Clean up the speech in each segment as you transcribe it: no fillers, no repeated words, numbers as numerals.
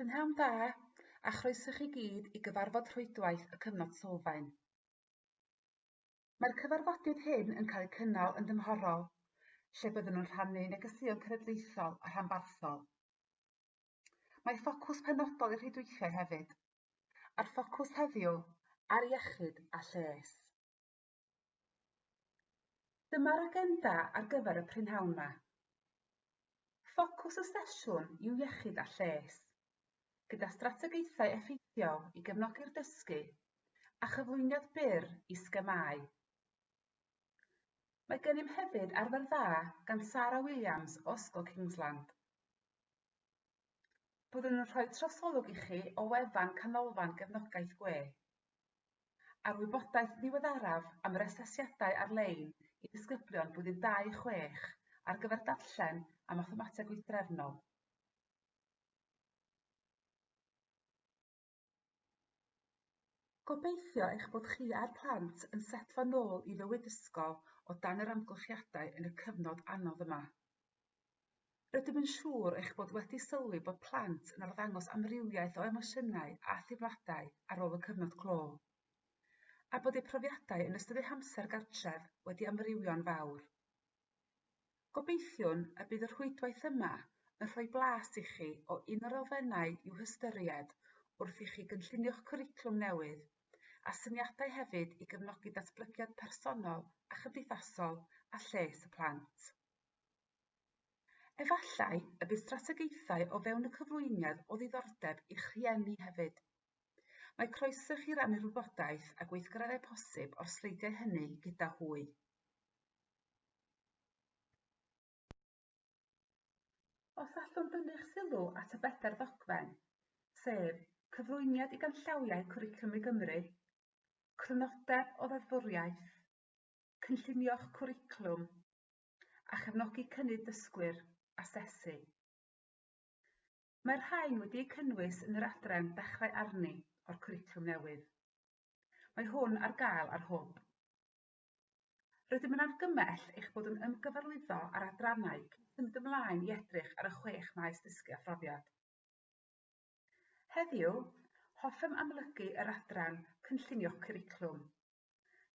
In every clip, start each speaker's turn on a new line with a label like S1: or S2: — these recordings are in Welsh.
S1: Prynhawn da, a chroeso chi gyd i gyfarfod rhwydwaith y cyfnod sylfaen. Mae'r cyfarfodydd hyn yn cael eu cynnal yn dymhorol, lle byddwn nhw'n rhannu negeseuon cenedlaethol a rhanbarthol. Mae ffocws penodol i'r rhwydweithiau hefyd, a'r ffocws heddiw ar iechyd a lles. Dyma'r agenda ar gyfer y prynhawn yma. Ffocws y sesiwn yw iechyd a lles, gyda strategaethau effeithiol i gefnogi'r dysgu a chyflwyniad byr i sgemau. Mae gennym hefyd arfer dda gan Sarah Williams o Ysgol Kingsland. Byddwn nhw'n rhoi trosolwg i chi o wefan canolfan gefnogaeth gwe, a'r wybodaeth ddiweddaraf am yr asesiadau ar-lein i ddisgyblion blwyddyn 2-6 ar gyfer darllen a mathemateg wythdrefnol. Gobeithio eich bod chi a'r plant yn setlo nôl i fywyd ysgol o dan yr amgylchiadau yn y cyfnod anodd yma. Rydym yn siŵr eich bod wedi sylwi bod plant yn arddangos amrywiaeth o emosiynau a theimladau ar ôl y cyfnod clo, a bod eu profiadau yn ystod eu hamser gartref wedi amrywio'n fawr. Gobeithiwn y bydd y rhwydwaith yma yn rhoi blas i chi o un o'r elfennau i'w hystyried wrth i chi gynllunio'ch cwricwlwm newydd, a syniadau hefyd i gefnogi datblygiad personol a chymdeithasol a lles y plant. Efallai y bydd strategaethau o fewn y cyflwyniad o ddiddordeb i'ch rhieni hefyd. Mae croeso chi rannu'r wybodaeth a gweithgareddau posib o'r sleidiau hynny gyda hwy. Os allwn dynnu'ch sylw at y bedair ddogfen, sef cyflwyniad i ganllawiau cwricwlwm i Gymru, crynodeb o ddeddfwriaeth, cynllunio'ch cwricwlwm, a chefnogi cynnydd dysgwyr, asesu. Mae'r rhain wedi'u cynnwys yn yr adran Dechrau Arni o'r cwricwlwm newydd. Mae hwn ar gael ar hwb. Rydym yn argymell eich bod yn ymgyfarwyddo ar adrannau cyn symud ymlaen i edrych ar y 6 maes dysgu a phrofiad. Heddiw, hoffem amlygu yr adran cynllunio'ch cwricwlwm,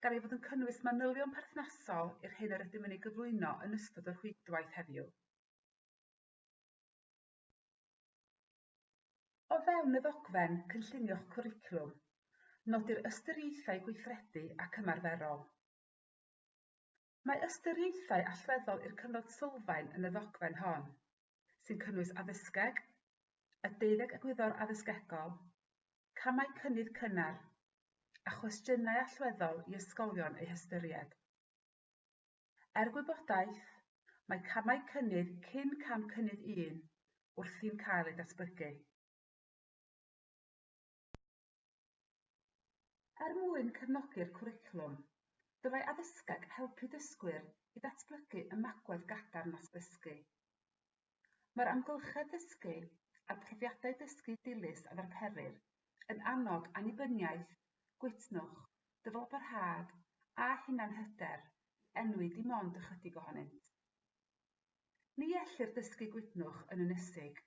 S1: gan ei fod yn cynnwys manylion perthnasol i'r hyn yr ydym yn ei gyflwyno yn ystod y rhwydwaith heddiw. O fewn y ddogfen cynllunio'ch cwricwlwm, nodir ystyriaethau gweithredu ac ymarferol. Mae ystyriaethau allweddol i'r cyfnod sylfaen yn y ddogfen hon, sy'n cynnwys addysgeg, y 12 egwyddor addysgegol, camau cynnydd cynnar, a chwestiynau allweddol i ysgolion eu hystyried. Gwybodaeth, mae camau cynnydd cyn cam cynnydd 1 wrthi'n cael ei datblygu. Mwyn cefnogi'r cwricwlwm, dylai addysgeg helpu dysgwyr i ddatblygu ymagwedd gadarn at ddysgu. Mae'r amgylchedd dysgu a profiadau dysgu dilys a ddarperir yn annog annibyniaeth, gwydnwch, dyfalbarhad a hunanhyder enwi dim ond ychydig ohonynt. Ni ellir dysgu gwydnwch yn ynysig,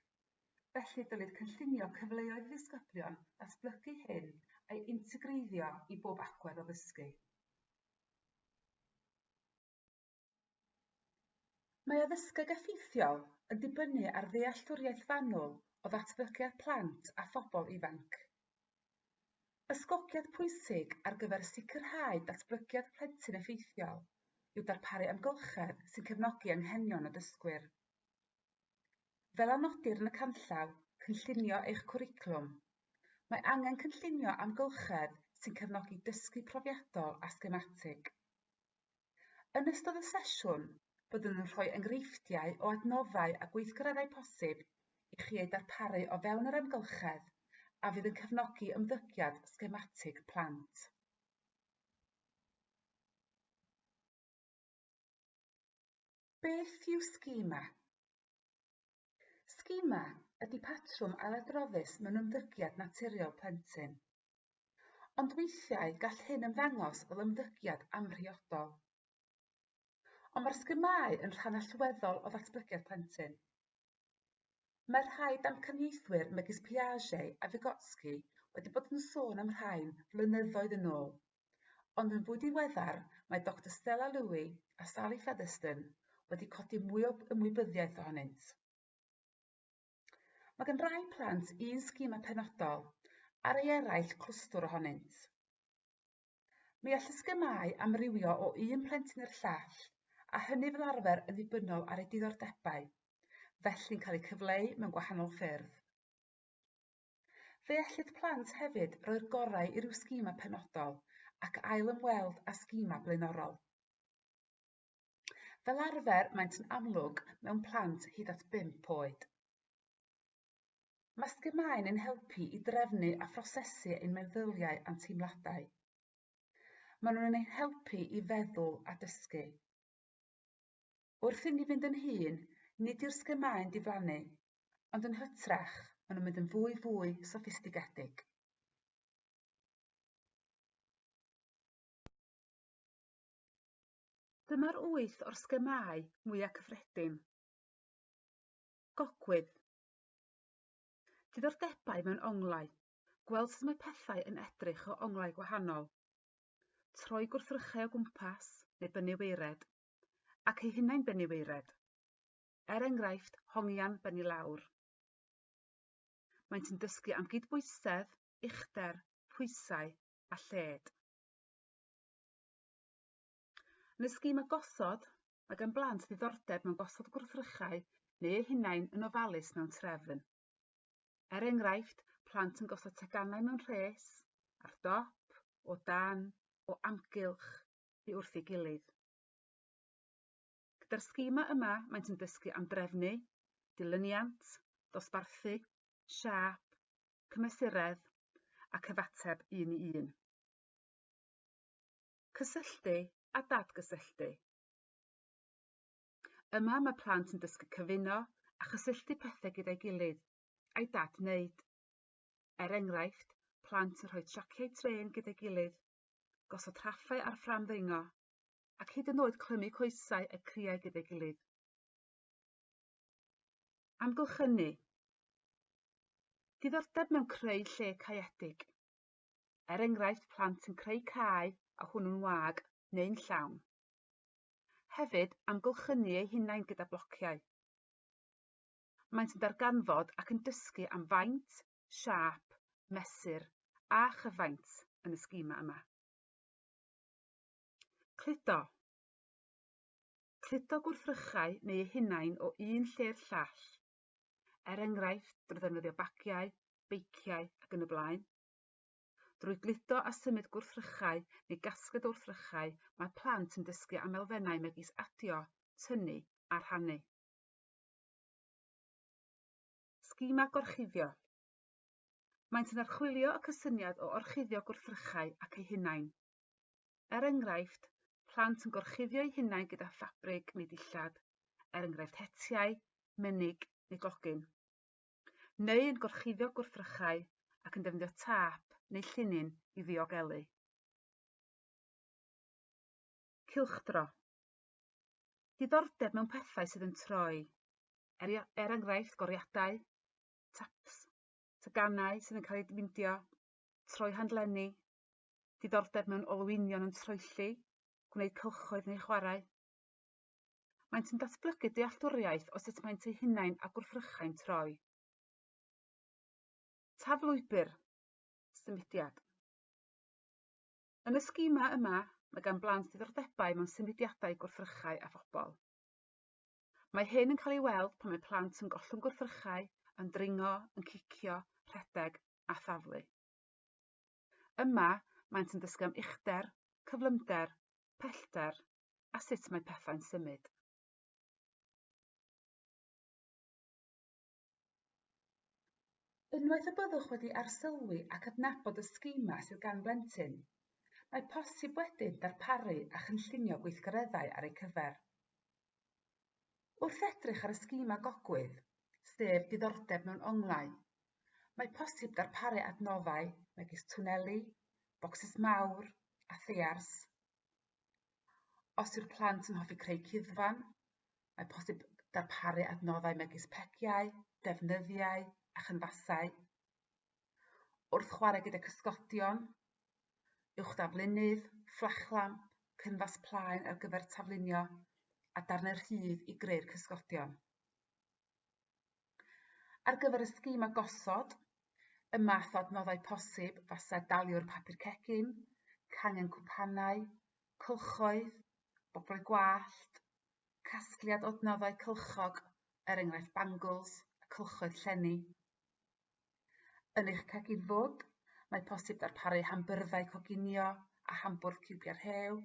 S1: felly dylid cynllunio cyfleoedd i ddisgyblion ddatblygu hyn a'i integreiddio i bob agwedd o ddysgu. Mae addysgeg effeithiol yn dibynnu ar ddealltwriaeth fanwl o ddatblygiad plant a phobl ifanc. Ysgogiad pwysig ar gyfer sicrhau datblygiad plentyn effeithiol yw darparu amgylchedd sy'n cefnogi anghenion y dysgwyr. Fel anodir yn y canllaw cynllunio eich cwricwlwm, mae angen cynllunio amgylchedd sy'n cefnogi dysgu profiadol a sgematig. Yn ystod y sesiwn, byddwn nhw'n rhoi enghreifftiau o adnoddau a gweithgareddau posib i chi ei darparu o fewn yr amgylchedd a fydd yn cefnogi ymddygiad sgematig plant. Beth yw sgema? Sgema ydy patrwm ailadroddus mewn ymddygiad naturiol plentyn. Ond weithiau gall hyn ymddangos fel ymddygiad amrhriodol. Ond mae'r sgemau yn rhan allweddol o ddatblygiad plentyn. Mae rhai damcaniaethwyr megis Piaget a Vygotsky wedi bod yn sôn am rhain flynyddoedd yn ôl, ond yn fwy diweddar mae Dr Stella Lewis a Sally Featherstone wedi codi mwy o ymwybyddiaeth ohonynt. Mae gan rai plant un sgima penodol ar ei eraill clwstwr ohonynt. Mi all y sgemau amrywio o un plentyn i'r llall, a hynny fel arfer yn ddibynnol ar ei diddordebau, felly'n cael eu cyfleu mewn gwahanol ffyrdd. Fe allid plant hefyd roi'r gorau i ryw sgima penodol ac ail ymweld â sgima blaenorol. Fel arfer maent yn amlwg mewn plant hyd at 5 oed. Mae sgemau'n ein helpu i drefnu a phrosesu ein meddyliau a'n teimladau. Maen nhw'n ein helpu i feddwl a dysgu. Wrth i ni fynd yn hŷn, nid yw'r sgemau'n diflannu, ond yn hytrach maen nhw'n mynd yn fwy soffistigedig. Dyma'r 8 o'r sgemau mwyaf cyffredin. Gogwydd. Diddordebau mewn onglau. Gweld sut mae pethau yn edrych o onglau gwahanol. Troi gwrthrychau o gwmpas neu bennu weired, ac eu hunain bennu weired. Er enghraifft, hongian bennu lawr. Maent yn dysgu am gydbwysedd, uchder, pwysau a lled. Yn y sgima gosod, mae gan blant ddiddordeb mewn gosod gwrthrychau neu eu hunain yn ofalus mewn trefn. Er enghraifft, plant yn gosod teganau mewn rhes, ar dop, o dan, o amgylch i wrth ei gilydd. Gyda'r sgima yma, maent yn dysgu am drefnu, dilyniant, dosbarthu, siap, cymesuredd a cyfateb un i un. Cysylltu a dadgysylltu. Yma mae plant yn dysgu cyfuno a chysylltu pethau gyda'i gilydd, a'i dadwneud. Er enghraifft, plant yn rhoi traciau tren gyda'i gilydd, gosod raffau ar ffram ddringo, ac hyd yn oed clymu coesau a criau gyda'i gilydd. Amgylchynu. Diddordeb mewn creu lle caeedig. Er enghraifft, plant yn creu cae a hwnnw'n wag neu'n llawn. Hefyd, amgylchynu eu hunain gyda blociau. Maent yn darganfod ac yn dysgu am faint, siap, mesur a chyfaint yn y sgima yma. Cludo. Cludo gwrthrychau neu eu hunain o un lle'r llall. Er enghraifft, drwy ddefnyddio bagiau, beiciau ac yn y blaen. Drwy gludo a symud gwrthrychau neu gasged wrthrychau, mae plant yn dysgu am elfennau megis adio, tynnu a rhannu. Sgima gorchuddio. Maent yn archwilio y cysyniad o orchuddio gwrthrychau ac eu hunain. Er enghraifft, plant yn gorchuddio eu hunain gyda ffabrig neu dillad, er enghraifft hetiau, menig neu glogyn. Neu yn gorchuddio gwrthrychau ac yn defnyddio tap neu llinyn i ddiogelu. Cylchdro. Diddordeb mewn pethau sydd yn troi. Er enghraifft goriadau, taps, teganau sydd yn cael eu myndio, troi handlenni, diddordeb mewn olwynion yn troelli, gwneud cylchoedd neu chwarae. Maent yn datblygu dealltwriaeth o sut maent eu hunain a gwrthrychau'n troi. Taflwybr, symudiad. Yn y sgima yma, mae gan blant diddordebau mewn symudiadau gwrthrychau a phobl. Mae hyn yn cael ei weld pan mae plant yn gollwng gwrthrychau, yn dringo, yn cicio, rhedeg a thaflu. Yma, maent yn dysgu am uchder, cyflymder, pellter a sut mae pethau'n symud. Unwaith y byddwch wedi arsylwi ac adnabod y sgima sydd gan blentyn, mae posib wedyn darparu a chynllunio gweithgareddau ar ei cyfer. Wrth edrych ar y sgima gogwydd, sef diddordeb mewn onglau, mae posib darparu adnoddau megis twneli, bocsys mawr a thears. Os yw'r plant yn hoffi creu cuddfan, mae posib darparu adnoddau megis peciau, defnyddiau a chynfasau, wrth chwarae gyda cysgodion, uwchdaflunydd, fflachlamp, cynfas plaen ar gyfer taflunio a darnau rhydd i greu'r cysgodion. Ar gyfer y sgima gosod, y math o adnoddau posib fasai daliwr papur cegin, cangen cwpanau, cylchoedd, bobl gwallt, casgliad o adnoddau cylchog, enghraifft bangles a cylchoedd llenni. Yn eich cegin fwg, mae posib darparu hambyrddau coginio a hambwrdd ciwbiau rhew,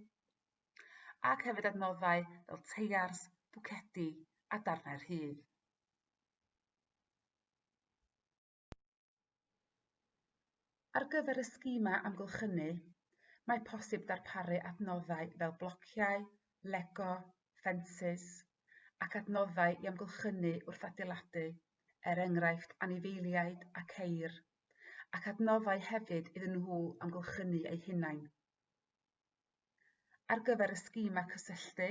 S1: ac hefyd adnoddau fel teiars, bwcedi a darnau rhydd. Ar gyfer y sgima amgylchynu, mae posib darparu adnoddau fel blociau, lego, ffensys, ac adnoddau i amgylchynu wrth adeiladu, enghraifft anifeiliaid a ceir, ac adnoddau hefyd iddyn nhw amgylchynu eu hunain. Ar gyfer y sgima cysylltu,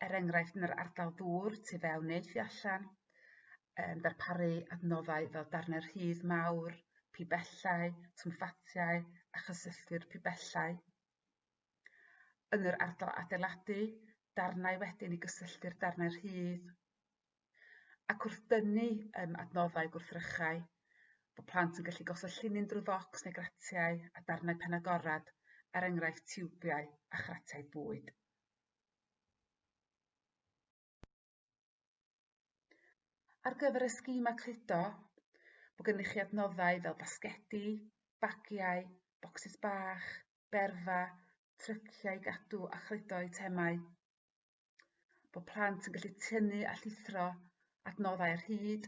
S1: enghraifft yn yr ardal ddŵr tu fewn neu thu allan, darparu adnoddau fel darnau rhydd mawr, pibellau, twmffatiau a chysylltu'r pibellau. Yn yr ardal adeiladu, darnau wedyn i gysylltu'r darnau rhydd. Ac wrth dynnu adnoddau gwrthrychau, bod plant yn gallu gosod llinyn drwy focs neu gratiau a darnau pen agorad, enghraifft tiwbiau a chratiau bwyd. Ar gyfer y sgima cludo, bod gennych chi adnoddau fel basgedi, bagiau, bocsys bach, berfa, tryciau gadw a chludo eitemau. Bod plant yn gallu tynnu a llithro adnoddau ar hyd,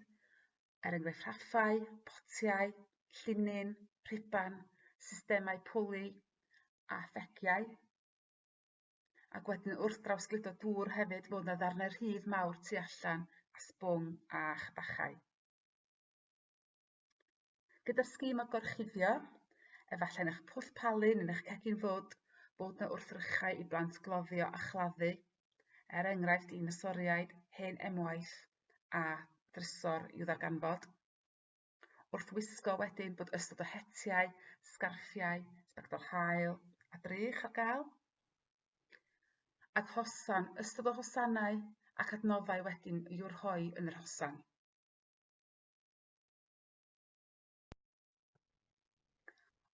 S1: enghraifft raffau, potiau, llinyn, priban, systemau pwli a thegiau. Ac wedyn wrth draws gludo dŵr hefyd fod yna ddarnau rhydd mawr tu allan a sbwng a chbachau. Gyda'r sgim o gorchuddio, efallai'n eich pwll palin yn eich cegin fod yna wrthrychau i blant gloddio a chladdu, enghraifft i nosoriaid, hen emwaith a drysor i'w ddarganfod. Wrth wisgo wedyn bod ystod o hetiau, sgarffiau, sbectol haul a drych ar gael. Ac hosan, ystod o hosanau ac adnoddau wedyn i'w rhoi yn yr hosan.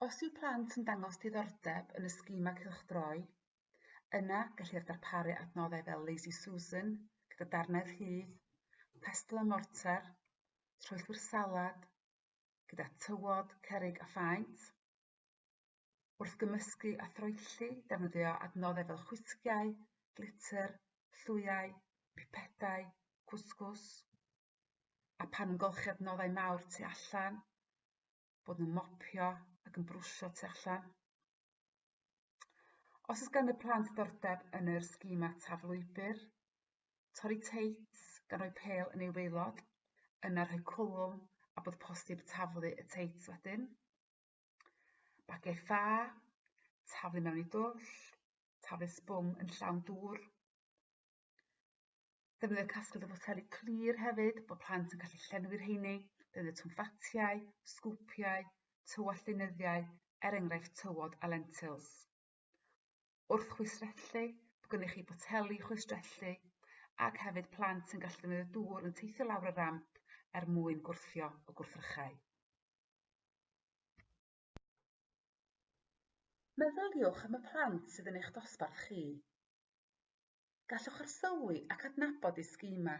S1: Os yw plant yn dangos diddordeb yn y sgima cylchdroi, yna gellir darparu adnoddau fel Lazy Susan gyda darnau rhydd, pestle a mortar, troellwyr salad, gyda tywod, cerrig a phaent. Wrth gymysgu a throelli, defnyddio adnoddau fel chwisgiau, glitter, llwyau, pipedau, cwsgws, a pan yn golchi adnoddau mawr tu allan, bod nhw'n mopio ac yn brwsio tu allan. Os oes gan y plant diddordeb yn yr sgima taflwybr, torri teits gan roi pêl yn ei waelod, yna rhoi cwlwm a bod posib taflu y teits wedyn. Bagiau ffa, taflu mewn i dwll, taflu sbwng yn llawn dŵr. Defnyddio casgliad o foteli clir hefyd, bod plant yn gallu llenwi'r heini, defnyddio twmffatiau, sgwpiau, tywod llenyddiau, enghraifft tywod a lentils. Wrth chwistrellu, bod gennych chi boteli chwistrellu, ac hefyd plant yn gallu defnyddio dŵr yn teithio lawr y ramp mwyn gwrthio o gwrthrychau. Meddyliwch am y plant sydd yn eich dosbarth chi. Gallwch arsylwi ac adnabod eu sgima.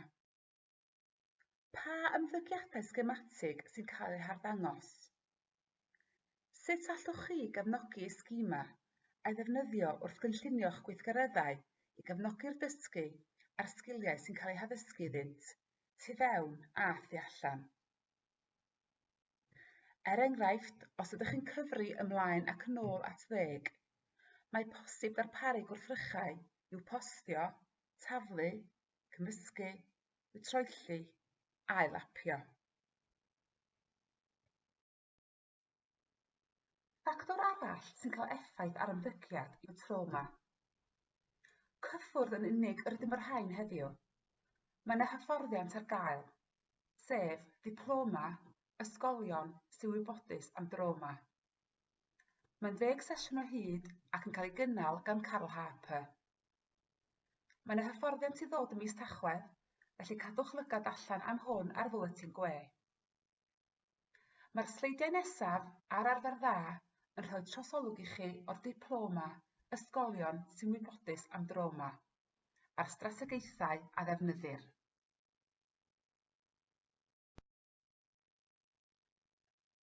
S1: Pa ymddygiadau sgematig sy'n cael eu harddangos? Sut allwch chi gefnogi eu sgima a'i ddefnyddio wrth gynllunio'ch gweithgareddau i gefnogi'r dysgu a'r sgiliau sy'n cael eu haddysgu iddynt, tu fewn a thu allan? Enghraifft, os ydych chi'n cyfri ymlaen ac yn ôl at 10, mae posib darparu gwrthrychau i'w postio, taflu, cymysgu, i'w troelli a'i lapio. Ffactor arall sy'n cael effaith ar ymddygiad yw trauma. Cyffwrdd yn unig yr ydym yr rhain heddiw. Mae yna hyfforddiant ar gael. sef diploma ysgolion sy'n wybodus am droma. Mae'n 10 sesiwn o hyd ac yn cael ei gynnal gan Carl Harper. Mae yna hyfforddiant i ddod ym mis Tachwedd, felly cadwch lygad allan am hwn ar fwletin gwe. Mae'r sleidiau nesaf a'r arfer dda yn rhoi trosolwg i chi o'r diploma ysgolion sy'n wybodus am droma, a'r strategaethau a ddefnyddir.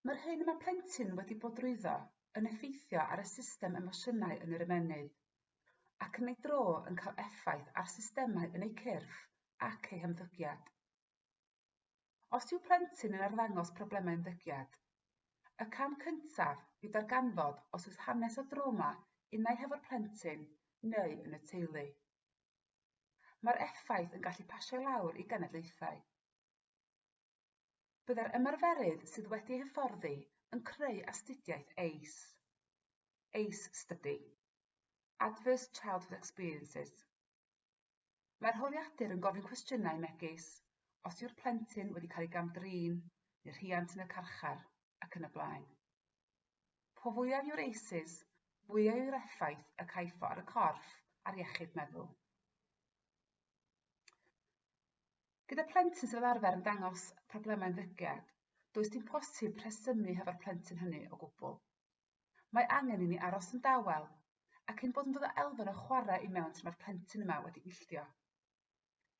S1: Mae'r hyn mae plentyn wedi bod drwyddo yn effeithio ar y system emosiynau yn yr ymennydd, ac yn ei dro yn cael effaith ar systemau yn ei cyrff ac eu hymddygiad. Os yw plentyn yn arddangos problemau ymddygiad, y cam cyntaf yw darganfod os oes hanes o droma unai hefo'r plentyn neu yn y teulu. Mae'r effaith yn gallu pasio i lawr i genedlaethau. Byddai'r ymarferydd sydd wedi'i hyfforddi yn creu astudiaeth ACE Study, Adverse Childhood Experiences. Mae'r holiadur yn gofyn cwestiynau megis os yw'r plentyn wedi cael ei gamdrin neu rhiant yn y carchar ac yn y blaen. Po fwyaf yw'r ACEs, fwyaf yw'r effaith y caiff ar y corff a'r iechyd meddwl. Gyda plentyn sydd fel arfer yn dangos problemau ymddygiad, does dim posib rhesymu hefo'r plentyn hynny o gwbl. Mae angen i ni aros yn dawel, ac ein bod yn dod o elfen o chwarae i mewn mae'r plentyn yma wedi illtio.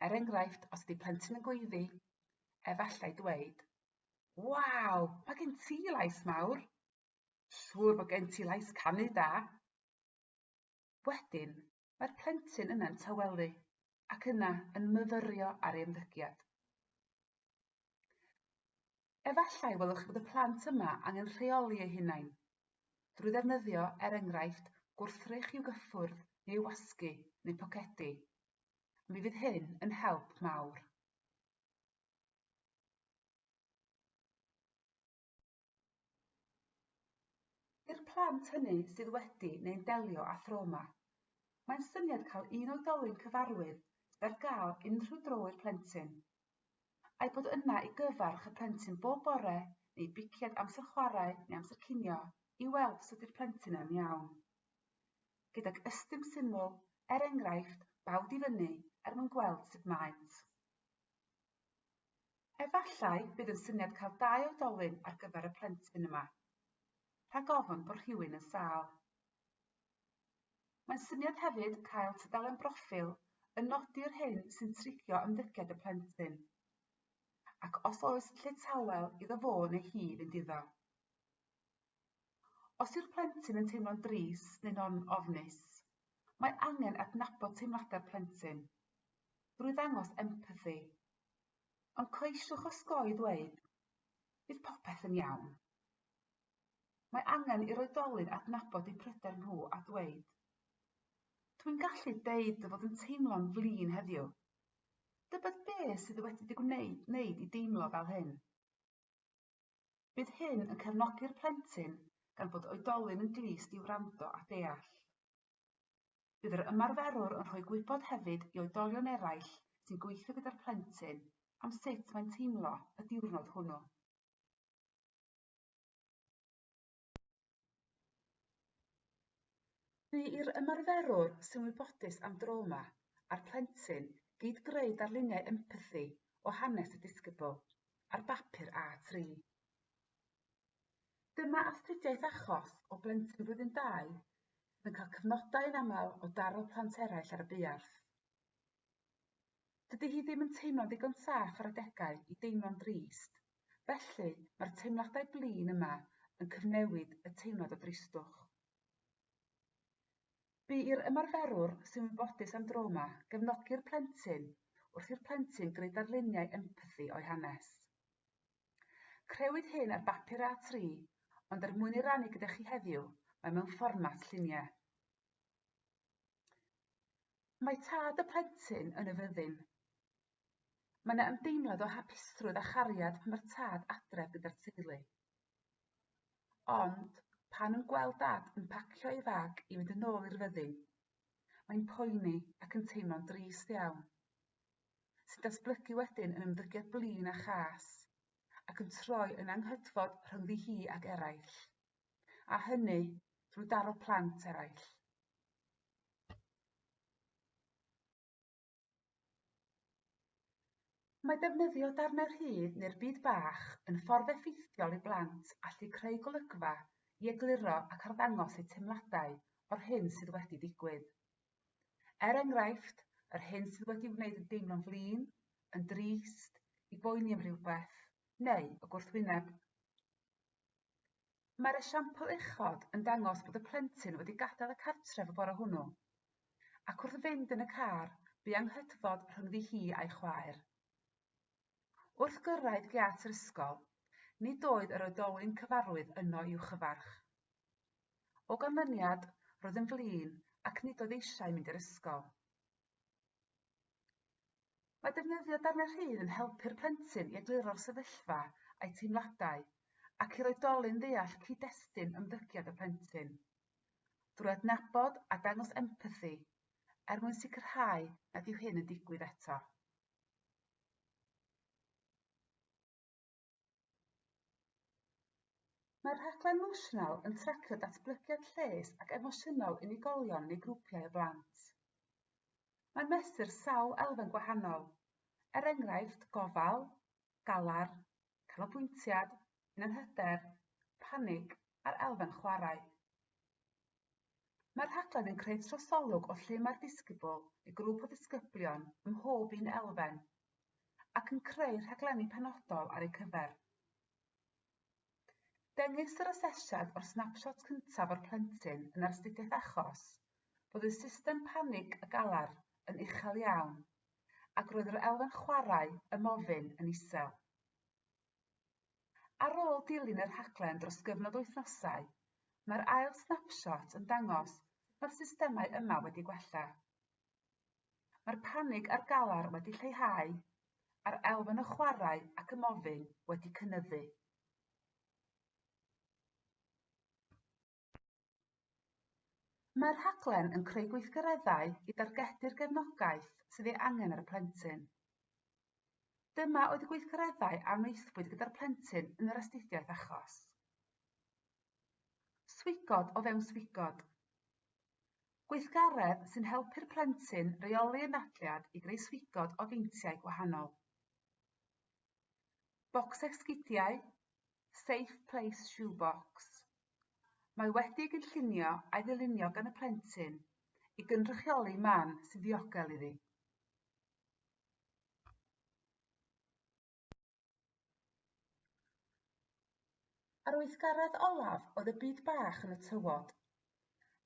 S1: Er enghraifft, os ydy plentyn yn gweiddi, efallai dweud, "Waw, mae gen ti lais mawr. Siŵr bod gen ti lais canu da." Wedyn, mae'r plentyn yna'n tawelu, ac yna yn myfyrio ar ei ymddygiad. Efallai welwch bod y plant yma angen rheoli eu hunain, drwy ddefnyddio, er enghraifft, gwrthrych i'w gyffwrdd neu wasgu neu pocedi. Mi fydd hyn yn help mawr. I'r plant hynny sydd wedi neu'n delio â throma, mae'n syniad cael un oedolyn cyfarwydd sydd ar gael unrhyw dro i'r plentyn, a'i bod yna i gyfarch y plentyn bob bore neu biciad amser chwarae neu amser cinio i weld sut yw'r plentyn yn iawn. Gydag ystym syml, er enghraifft, bawd i fyny mwyn gweld sut maent. Efallai bydd yn syniad cael 2 oedolyn ar gyfer y plentyn yma, rhag ofn bod rhywun yn sâl. Mae'n syniad hefyd cael tudalen broffil yn nodi'r hyn sy'n trigio ymddygiad y plentyn, ac os oes lle tawel iddo fo neu hi fynd iddo. Os yw'r plentyn yn teimlo'n drist neu'n ofnus, mae angen adnabod teimladau'r plentyn, drwy ddangos empathi, ond ceisiwch osgoi dweud, bydd popeth yn iawn. Mae angen i'r oedolyn adnabod eu pryder nhw a dweud, dwi'n gallu deud dy fod yn teimlo'n flin heddiw. Dybod beth sydd wedi gwneud i deimlo fel hyn? Bydd hyn yn cefnogi'r plentyn gan fod oedolyn yn glist i wrando a deall. Bydd yr ymarferwr yn rhoi gwybod hefyd i oedolion eraill sy'n gweithio gyda'r plentyn am sut mae'n teimlo y diwrnod hwnnw. Bu i'r ymarferwr sy'n wybodus am droma a'r plentyn gyd greu darluniau empathi o hanes y disgybl ar bapur A3. Dyma astudiaeth achos o blentyn blwyddyn 2 yn cael cyfnodau yn aml o daro plant eraill ar y buarth. Dydy hi ddim yn teimlo'n ddigon saff ar adegau i deimlo'n drist, felly mae'r teimladau blin yma yn cyfnewid y teimlad o dristwch. Bu i'r ymarferwr sy'n wybodus am droma gefnogi'r plentyn wrth i'r plentyn greu darluniau empathi o'i hanes. Crewyd hyn ar bapur A3, ond er mwyn ei rannu gyda chi heddiw, mae mewn fformat lluniau. Mae tad y plentyn yn y fyddin. Mae yna ymdeimlad o hapusrwydd a chariad pan mae'r tad adref gyda'r teulu. Ond, pan yn gweld dad yn pacio ei fag i fynd yn ôl i'r fyddin, mae'n poeni ac yn teimlo'n drist iawn. sy'n datblygu wedyn yn ymddygiad blin a chas, ac yn troi yn anghydfod rhyngddi hi ac eraill, a hynny drwy daro plant eraill. Mae defnyddio darnau rhydd neu'r byd bach yn ffordd effeithiol i blant allu creu golygfa i egluro ac arddangos eu teimladau o'r hyn sydd wedi digwydd. Enghraifft, yr hyn sydd wedi wneud yn deimlo'n flin, yn drist, i boeni am rhywbeth, neu y gwrthwyneb. Mae'r esiampl uchod yn dangos bod y plentyn wedi gadael y cartref y bore hwnnw, ac wrth fynd yn y car, bu anghydfod rhyngddi hi a'i chwaer. Wrth gyrraedd giat yr ysgol, nid oedd yr oedolyn cyfarwydd yno i'w chyfarch. O ganlyniad, roedd yn flin ac nid oedd eisiau mynd i'r ysgol. Mae defnyddio darnau rhydd yn helpu'r plentyn i egluro'r sefyllfa a'i teimladau ac i'r oedolyn ddeall cyd-destun ymddygiad y plentyn, drwy adnabod a dangos empathi mwyn sicrhau nad yw hyn yn digwydd eto. Mae'r rhaglen emosiynol yn tracio datblygiad lles ac emosiynol unigolion neu grwpiau o blant. Mae'n mesur sawl elfen gwahanol, enghraifft gofal, galar, canolbwyntiad, hunanhyder, panig a'r elfen chwarae. Mae'r rhaglen yn creu trosolwg o lle mae'r disgybl neu grŵp o ddisgyblion ym mhob un elfen, ac yn creu rhaglenni penodol ar eu cyfer. Dengys yr asesiad o'r snapshot cyntaf o'r plentyn yn yr astudiaeth achos bod y system panig y galar yn uchel iawn, ac roedd yr elfen chwarae y mofyn yn isel. Ar ôl dilyn yr rhaglen dros gyfnod wythnosau, mae'r ail snapshot yn dangos mae'r systemau yma wedi gwella. Mae'r panig a'r galar wedi lleihau, a'r elfen y chwarae ac y mofyn wedi cynyddu. Mae'r rhaglen yn creu gweithgareddau i dargedu'r gefnogaeth sydd ei angen ar y plentyn. Dyma oedd y gweithgareddau a wnaethpwyd gyda'r plentyn yn yr astudiaeth achos. Swigod o fewn swigod. Gweithgaredd sy'n helpu'r plentyn reoli anadliad i greu swigod o feintiau gwahanol. Bocs esgidiau, Safe Place Shoebox. Mae wedi gynllunio a'i ddylunio gan y plentyn i gynrychioli man sy'n ddiogel iddi. Ar weithgaredd olaf oedd y byd bach yn y tywod,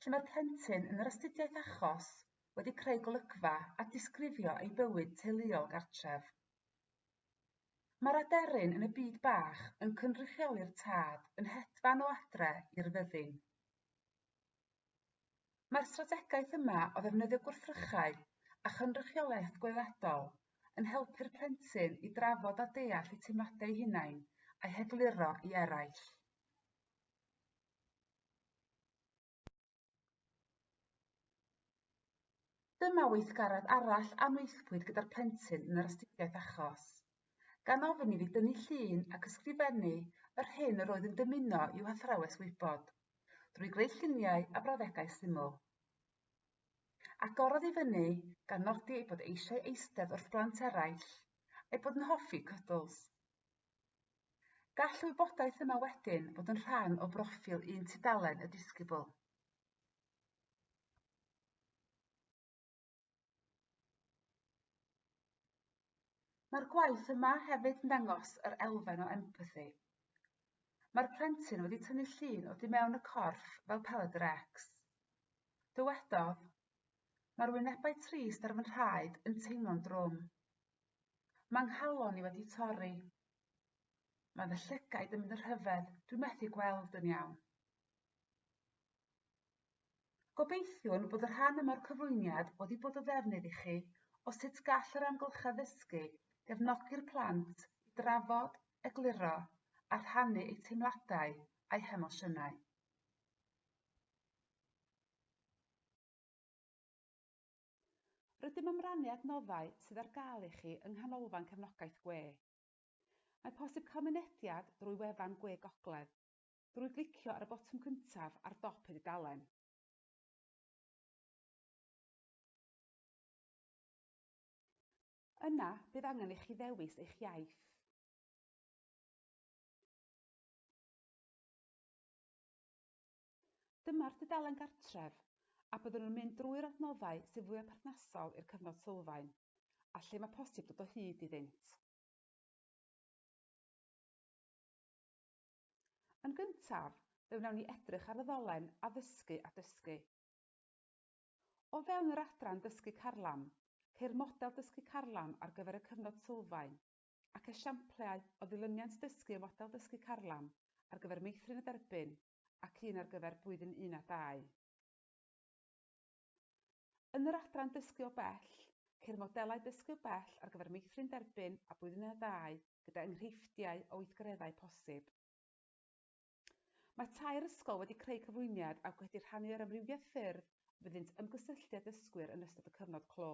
S1: lle mae'r plentyn yn yr astudiaeth achos wedi creu golygfa a disgrifio ei bywyd teuluol gartref. Mae'r aderyn yn y byd bach yn cynrychioli'r tad yn hedfan o adre i'r fyddin. Mae'r strategaeth yma o ddefnyddio gwrthrychau a chynrychiolaeth gweledol yn helpu'r plentyn i drafod a deall eu teimladau eu hunain a'i hegluro i eraill. Dyma weithgaredd arall amwythpwyd gyda'r plentyn yn yr astudiaeth achos, gan ofyn iddi dynnu llun ac ysgrifennu yr hyn yr oedd yn dymuno i'w hathrawes wybod, drwy greu lluniau a brawddegau syml. Agorodd i fyny gan nodi ei bod eisiau eistedd wrth blant eraill, ei bod yn hoffi cydls. Gall y wybodaeth yma wedyn fod yn rhan o broffil un tudalen y disgybl. Mae'r gwaith yma hefyd yn dangos yr elfen o empathi. Mae'r plentyn wedi tynnu llun o tu mewn y corff fel peled yr X. Dywedodd, mae'r wynebau trist ar fy nhraed yn teimlo'n drwm. Mae nghalon i wedi torri. Mae fy llygaid yn mynd yn rhyfedd, dwi'n methu gweld yn iawn. Gobeithiwn bod y rhan yma'r cyflwyniad wedi bod o ddefnydd i chi o sut gall yr amgylchedd ddysgu gefnogi'r plant i drafod, egluro a rhannu eu teimladau a'i hemosiynau. Rydym yn rannu adnoddau sydd ar gael i chi yng nghanolfan cefnogaeth gwe. Mae posib cael mynediad drwy wefan gwe gogledd drwy glicio ar y botwm cyntaf ar dop y dudalen. Yna bydd angen i chi ddewis eich iaith. Dyma'r dudalen gartref, a byddwn nhw'n mynd drwy'r adnoddau sydd fwy perthnasol i'r cyfnod sylfaen, a lle mae posib dod o hyd iddynt. Yn gyntaf, fe wnawn ni edrych ar y ddolen addysgu a dysgu. O fewn yr adran dysgu carlam, ceir model dysgu carlam ar gyfer y cyfnod sylfaen ac esiamplau o ddilyniant dysgu y model dysgu carlam ar gyfer meithrin y derbyn ac un ar gyfer blwyddyn 1 a 2. Yn yr adran dysgu o bell, ceir modelau dysgu o bell ar gyfer meithrin derbyn a blwyddyn 1 a 2 gyda enghreifftiau o weithgareddau posib. Mae tair ysgol wedi creu cyflwyniad ac wedi rhannu'r amrywiaeth ffyrdd fyddint ymgysylltiad dysgwyr yn ystod y cyfnod clo.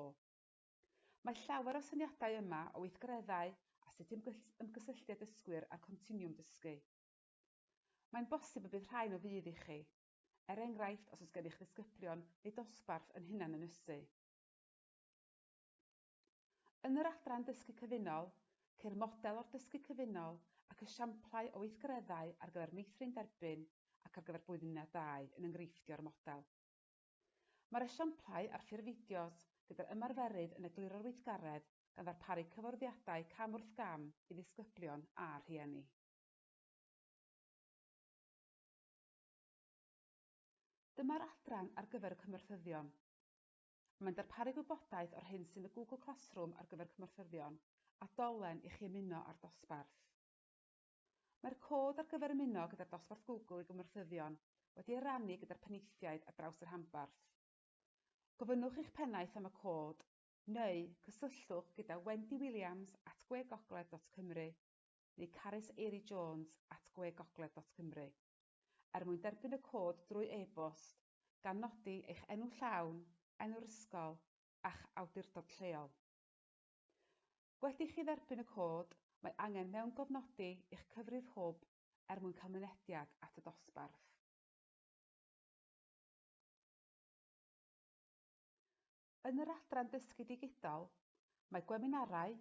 S1: Mae llawer o syniadau yma o weithgareddau a sut ymgysylltiad dysgwyr a'r continwwm dysgu. Mae'n bosib y bydd rhain o fydd i chi, er enghraifft os oes gennych ddisgyblion neu dosbarth yn hunan ynysu. Yn yr adran dysgu cyfunol, ceir model o'r dysgu cyfunol ac esiamplau o weithgareddau ar gyfer meithrin derbyn ac ar gyfer blwyddyn 1 a 2 yn enghreiffdio'r model. Mae'r esiamplau ar ffurf fideos gyda'r ymarferydd yn egluro'r weithgaredd gan ddarparu cyfarwyddiadau cam wrth gam i ddisgyblion a rhieni. Dyma'r adran ar gyfer y cymorthyddion. Mae'n darparu gwybodaeth o'r hyn sy'n y Google Classroom ar gyfer cymorthyddion a dolen i chi ymuno â'r dosbarth. Mae'r cod ar gyfer ymuno gyda'r dosbarth Google i gymorthyddion wedi ei rannu gyda'r penaethiaid ar draws yr rhanbarth. Gofynnwch eich pennaeth am y cod, neu cysylltwch gyda wendywilliams@gwegogledd.cymru neu Carys Eiri Jones @gwegogledd.cymru er mwyn derbyn y cod drwy e-bost gan nodi eich enw llawn, enw'r ysgol a'ch awdurdod lleol. Wedi chi dderbyn y cod, mae angen mewngodnodi eich cyfrif hwb er mwyn cael mynediad at y dosbarth. Yn yr adran dysgu digidol, mae gwebinarau,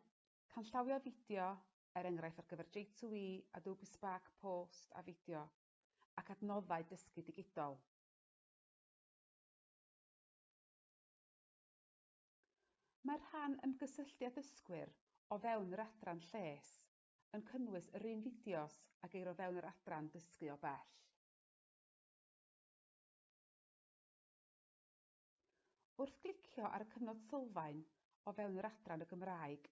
S1: canllawio fideo, er enghraifft ar gyfer J2E, Adobe Spark Post a fideo, ac adnoddau dysgu digidol. Mae'r rhan ymgysylltiad dysgwyr o fewn yr adran lles yn cynnwys yr un fideos a geir o fewn yr adran dysgu o bell. Wrth glicio ar y cyfnod sylfaen o fewn yr adran y Gymraeg,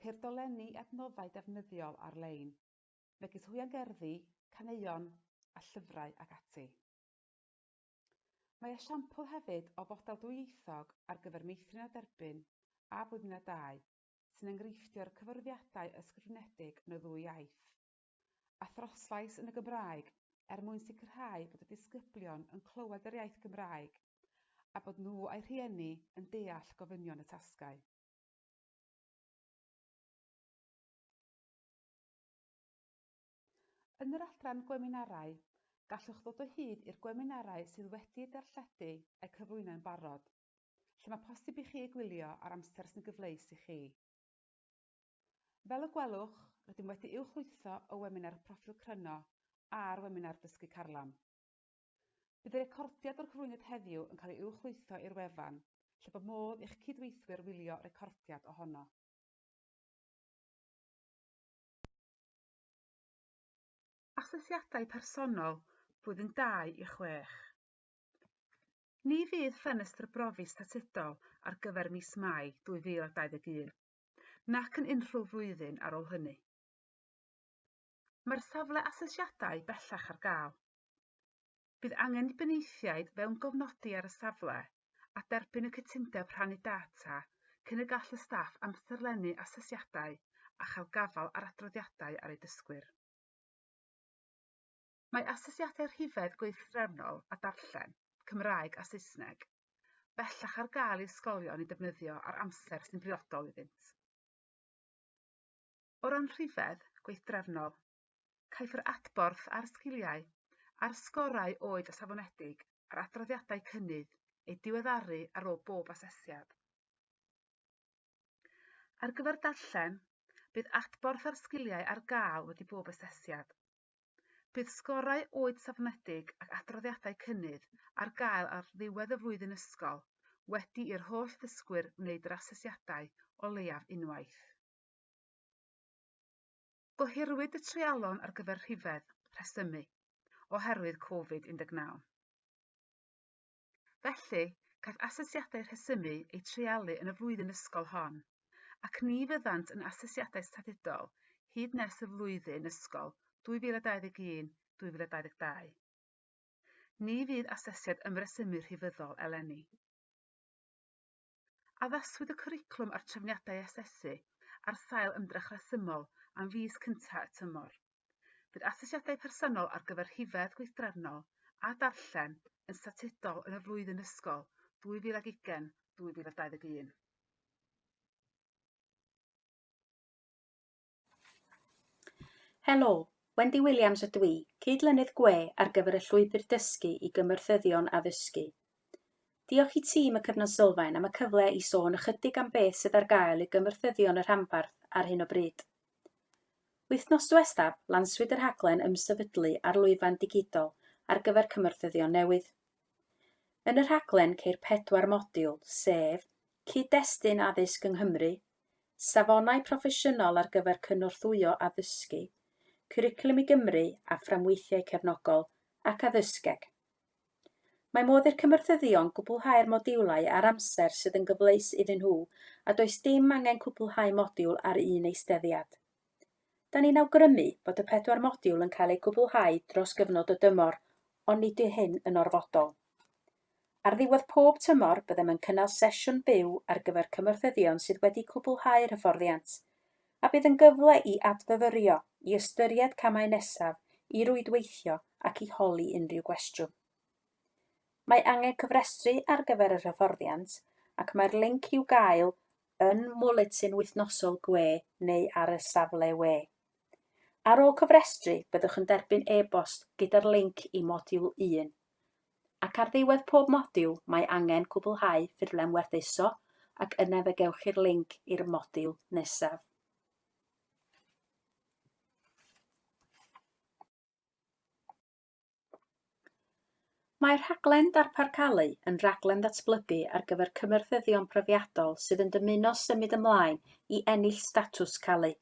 S1: ceir dolenni adnoddau defnyddiol ar-lein, megis hwiangerddi, caneuon a llyfrau ac ati. Mae esiampl hefyd o fodel dwyieithog ar gyfer meithrin a derbyn a blwyddyn 1 a 2 sy'n enghreiffdio'r cyfarwyddiadau ysgrifenedig yn y ddwy iaith, a throslais yn y Gymraeg er mwyn sicrhau bod y disgyblion yn clywed yr iaith Gymraeg a bod nhw a'i rhieni yn deall gofynion y tasgau. Yn yr adran gwebinarau, gallwch ddod o hyd i'r gwebinarau sydd wedi'u darlledu a'u cyflwyno'n barod, lle mae posib i chi eu gwylio ar amser sy'n gyfleus i chi. Fel y gwelwch, rydym wedi uwchlwytho y webinar proffil cryno a'r webinar dysgu carlam. Bydd y recordiad o'r cyflwyniad heddiw yn cael ei uwchlwytho i'r wefan, lle bod modd i'ch cydweithwyr wylio recordiad ohono. Asesiadau personol blwyddyn 2 i 6. Ni fydd ffenestr brofi statudol ar gyfer mis Mai 2021, nac yn unrhyw flwyddyn ar ôl hynny. Mae'r safle asesiadau bellach ar gael. Bydd angen i benaethiaid fewn gofnodi ar y safle a derbyn y cytundeb rhannu data cyn y gall y staff amserlennu asesiadau a chael gafal ar adroddiadau ar eu dysgwyr. Mae asesiadau rhifedd gweithdrefnol a darllen, Cymraeg a Saesneg, bellach ar gael i ysgolion i defnyddio ar amser sy'n briodol iddynt. O ran rhifedd gweithdrefnol, caiff yr adborth ar sgiliau a'r sgorau oed a safonedig ar adroddiadau cynnydd eu diweddaru ar ôl bob asesiad. Ar gyfer darllen, bydd adborth ar sgiliau ar gael wedi bob asesiad. Bydd sgorau oed safonedig ac adroddiadau cynnydd ar gael ar ddiwedd y flwyddyn ysgol wedi i'r holl ddysgwyr wneud yr asesiadau o leiaf unwaith. Gohirwyd y treialon ar gyfer rhifedd rhesymu oherwydd Covid-19. Felly, caiff asesiadau rhesymu eu treialu yn y flwyddyn ysgol hon, ac ni fyddant yn asesiadau statudol hyd nes y flwyddyn ysgol 2021-2022. Ni fydd asesiad ymresymu rhyfeddol eleni. Addaswyd y cwricwlwm a'r trefniadau asesu ar sail ymdrech resymol am fis cyntaf y tymor. Bydd asesiadau personol ar gyfer rhifedd gweithdrefnol a darllen yn statudol yn y flwyddyn ysgol 2020-2021.
S2: Helo, Wendy Williams ydw i, cydlynydd gwe ar gyfer y llwybr dysgu i gymyrthyddion addysgu. Diolch i tîm y cyfnod Sylfaen am y cyfle i sôn ychydig am beth sydd ar gael i gymyrthyddion y rhanbarth ar hyn o bryd. Wythnos diwethaf, lanswyd yr rhaglen ymsefydlu ar lwyfan digidol ar gyfer cymyrthyddion newydd. Yn y rhaglen ceir 4 modiwl, sef cyd-destun addysg yng Nghymru, safonau proffesiynol ar gyfer cynorthwyo addysgu, cwricwlwm i Gymru a fframweithiau cefnogol ac addysgeg. Mae modd i'r cymyrthyddion gwblhau'r modiwlau ar amser sydd yn gyfleus iddyn nhw a does dim angen cwblhau modiwl ar un eisteddiad. Da ni'n awgrymu bod y 4 modiwl yn cael eu cwblhau dros gyfnod y dymor, ond nid yw hyn yn orfodol. Ar ddiwedd pob tymor byddem yn cynnal sesiwn byw ar gyfer cymyrthyddion sydd wedi cwblhau'r hyfforddiant, a bydd yn gyfle i adfyfyrio, i ystyried camau nesaf, i rwydweithio ac i holi unrhyw gwestiwn. Mae angen cyfrestru ar gyfer yr hyfforddiant ac mae'r linc i'w gael yn mwletin wythnosol gwe neu ar y safle we. Ar ôl cyfrestru, byddwch yn derbyn e-bost gyda'r linc i modiwl 1. Ac ar ddiwedd pob modiwl, mae angen cwblhau ffurflen werthuso ac yna fe gewch chi'r linc i'r modiwl nesaf. Mae'r rhaglen darparcalu yn rhaglen ddatblygu ar gyfer cymyrthyddion profiadol sydd yn dymuno symud ymlaen i ennill statws calu.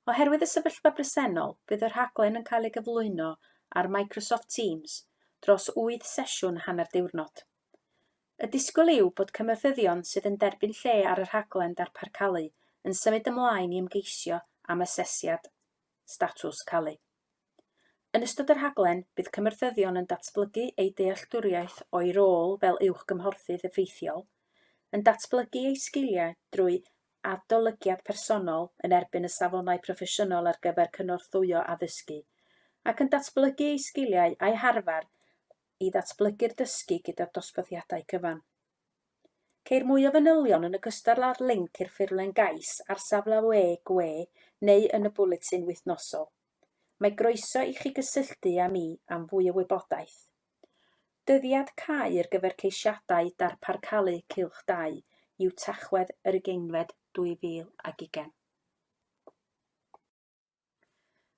S2: Oherwydd y sefyllfa bresennol, bydd y rhaglen yn cael ei gyflwyno ar Microsoft Teams dros 8 sesiwn hanner diwrnod. Y disgwyl yw bod cymyrthyddion sydd yn derbyn lle ar y rhaglen darparcalu yn symud ymlaen i ymgeisio am asesiad statws calu. Yn ystod yr rhaglen, bydd cymyrthyddion yn datblygu ei dealltwriaeth o'i rôl fel uwchgymhorthydd effeithiol, yn datblygu ei sgiliau drwy adolygiad personol yn erbyn y safonau proffesiynol ar gyfer cynorthwyo addysgu, ac yn datblygu ei sgiliau a'i harfar i ddatblygu'r dysgu gyda'r dosbarthiadau cyfan. Ceir mwy o fanylion yn ogystal â'r linc i'r ffurflen gais ar safle we gwe neu yn y bwletin wythnosol. Mae groeso i chi gysylltu â mi am fwy o wybodaeth. Dyddiad cau ar gyfer ceisiadau darparcalu Cylch 2 yw Tachwedd yr Ugeinfed 2020.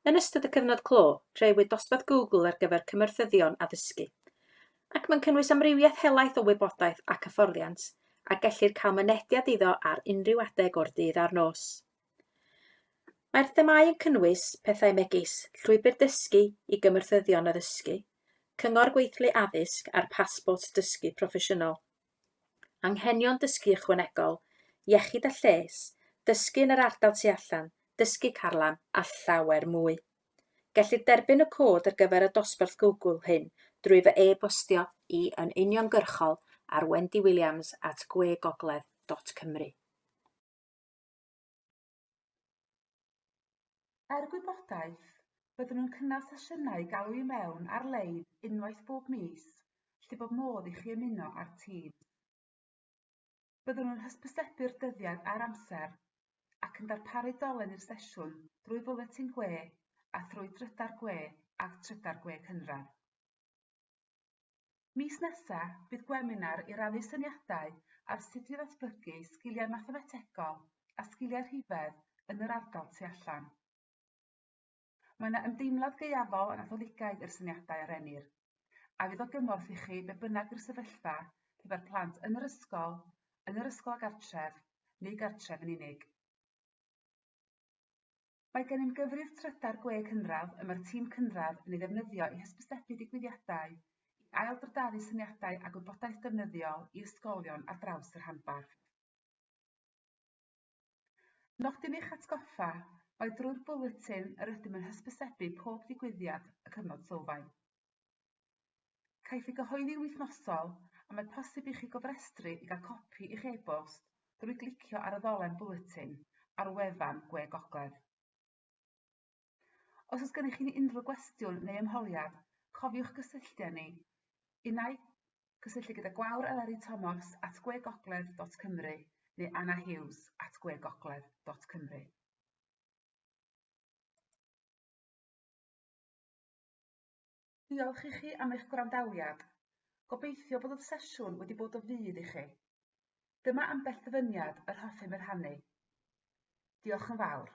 S2: Yn ystod y cyfnod clo, rhewyd dosbarth Google ar gyfer cymyrthyddion addysgu, ac mae'n cynnwys amrywiaeth helaeth o wybodaeth ac hyfforddiant, a gellir cael mynediad iddo ar unrhyw adeg o'r dydd a'r nos. Mae'r themâu yn cynnwys pethau megis, llwybr dysgu i gymyrthyddion addysgu, cyngor gweithlu addysg a'r pasbort dysgu proffesiynol, anghenion dysgu ychwanegol, iechyd a lles, dysgu yn yr ardal tu allan, dysgu carlam a llawer mwy. Gellir derbyn y cod ar gyfer y dosbarth Google hyn drwy fy e-bostio i yn uniongyrchol ar wendywilliams@gwegogledd.cymru.
S1: Er gwybodaeth, byddwn nhw'n cynnal sesiynau galw i mewn ar-lein unwaith bob mis, lle bod modd i chi ymuno ar Teams. Byddwn nhw'n hysbysebu'r dyddiad a'r amser ac yn darparu dolen i'r sesiwn drwy bwletin gwe a thrwy drydar gwe ac trydar gwe cynradd. Mis nesaf, bydd gweminar i rannu syniadau ar sut i ddatblygu sgiliau mathemategol a sgiliau rhifedd yn yr ardal tu allan. Mae yna ymdeimlad gaeafol a Natholigaidd i'r syniadau ar enir, a fydd o gymorth i chi be bynnag yw'r sefyllfa lle mae'r plant yn yr ysgol a gartref, neu gartref yn unig. Mae gennym gyfrif trydar gwe cynradd y mae'r tîm cynradd yn ei ddefnyddio i hysbysebu digwyddiadau, i aildrydaru syniadau a gwybodaeth defnyddiol i ysgolion ar draws yr rhanbarth. Nodyn eich atgoffa mae drwy'r bwletin yr ydym yn hysbysebu pob digwyddiad y cyfnod sylfaen. Caiff ei gyhoeddi'n wythnosol a mae posib i chi gofrestru i gael copi i'ch e-bost drwy glicio ar y ddolen bwletin ar wefan Gwe Gogledd. Os oes gennych chi unrhyw gwestiwn neu ymholiad, cofiwch gysylltu â ni. Unai cysylltu gyda Gwawr Eleri Thomas @gwegogledd.cymru neu Anna Hughes @gwegogledd.cymru. Diolch i chi am eich gwrandawiad. Gobeithio bod y sesiwn wedi bod o fudd i chi. Dyma ambell ddyfyniad yr hoffem ei rhannu. Diolch yn fawr.